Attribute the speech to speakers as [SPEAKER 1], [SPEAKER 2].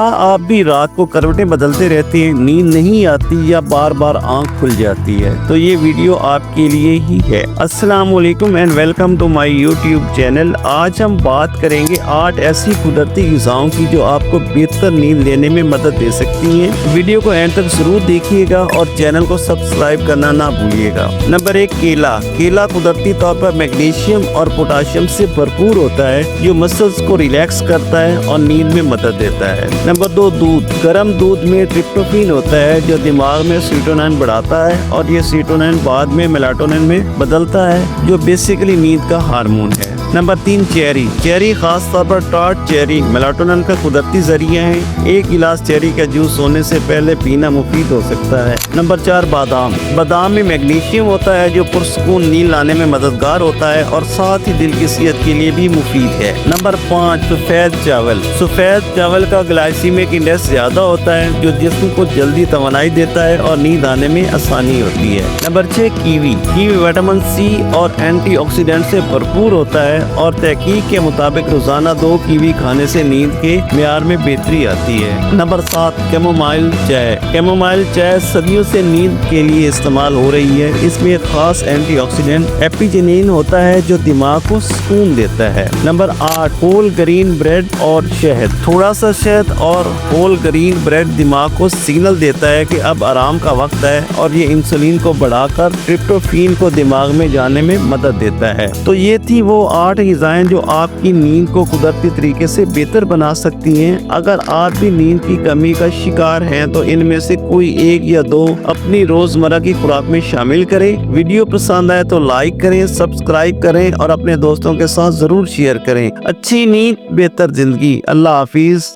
[SPEAKER 1] آپ بھی رات کو کروٹیں بدلتے رہتے ہیں، نیند نہیں آتی یا بار بار آنکھ کھل جاتی ہے، تو یہ ویڈیو آپ کے لیے ہی ہے۔ السلام علیکم and welcome to my YouTube channel. آج ہم بات کریں گے 8 ایسی قدرتی غذاؤں کی جو آپ کو بہتر نیند لینے میں مدد دے سکتی ہیں۔ ویڈیو کو اینڈ تک ضرور دیکھیے گا اور چینل کو سبسکرائب کرنا نہ بھولیے گا۔ نمبر 1، کیلا۔ کیلا قدرتی طور پر میگنیشیم اور پوٹاشیم سے بھرپور ہوتا ہے جو مسلز کو ریلیکس کرتا ہے اور نیند میں مدد دیتا ہے۔ نمبر 2، دودھ۔ گرم دودھ میں ٹریپٹوفین ہوتا ہے جو دماغ میں سیروٹونین بڑھاتا ہے اور یہ سیروٹونین بعد میں میلاٹونین میں بدلتا ہے جو بیسیکلی نیند کا ہارمون ہے۔ Number 3، cherry. چیری خاص طور پر ٹارٹ چیری میلاٹونین کا قدرتی ذریعہ ہے۔ ایک گلاس چیری کا جوس سونے سے پہلے پینا مفید ہو سکتا ہے۔ نمبر 4، بادام۔ بادام میں میگنیشیم ہوتا ہے جو پرسکون نیند لانے میں مددگار ہوتا ہے اور ساتھ ہی دل کی صحت کے لیے بھی مفید ہے۔ نمبر 5، سفید چاول۔ سفید چاول کا گلائسیمک انڈیکس زیادہ ہوتا ہے جو جسم کو جلدی توانائی دیتا ہے اور نیند آنے میں آسانی ہوتی ہے۔ Number 6، kiwi. Kiwi vitamin C اور اینٹی آکسیڈنٹ سے بھرپور ہوتا ہے اور تحقیق کے مطابق روزانہ 2 کیوی کھانے سے نیند کے معیار میں بہتری آتی ہے۔ نمبر 7، کیمومائل چائے۔ کیمومائل چائے صدیوں سے نیند کے لیے استعمال ہو رہی ہے۔ اس میں ایک خاص اینٹی آکسیڈنٹ ایپیجینین ہوتا ہے جو دماغ کو سکون دیتا ہے۔ نمبر 8، ہول گرین بریڈ اور شہد۔ تھوڑا سا شہد اور ہول گرین بریڈ دماغ کو سگنل دیتا ہے کہ اب آرام کا وقت ہے اور یہ انسولین کو بڑھا کر ٹریپٹوفین کو دماغ میں جانے میں مدد دیتا ہے۔ تو یہ تھی وہ 8 غذائیں جو آپ کی نیند کو قدرتی طریقے سے بہتر بنا سکتی ہیں۔ اگر آپ بھی نیند کی کمی کا شکار ہیں تو ان میں سے کوئی 1 یا 2 اپنی روزمرہ کی خوراک میں شامل کریں۔ ویڈیو پسند آئے تو لائک کریں، سبسکرائب کریں اور اپنے دوستوں کے ساتھ ضرور شیئر کریں۔ اچھی نیند، بہتر زندگی۔ اللہ حافظ۔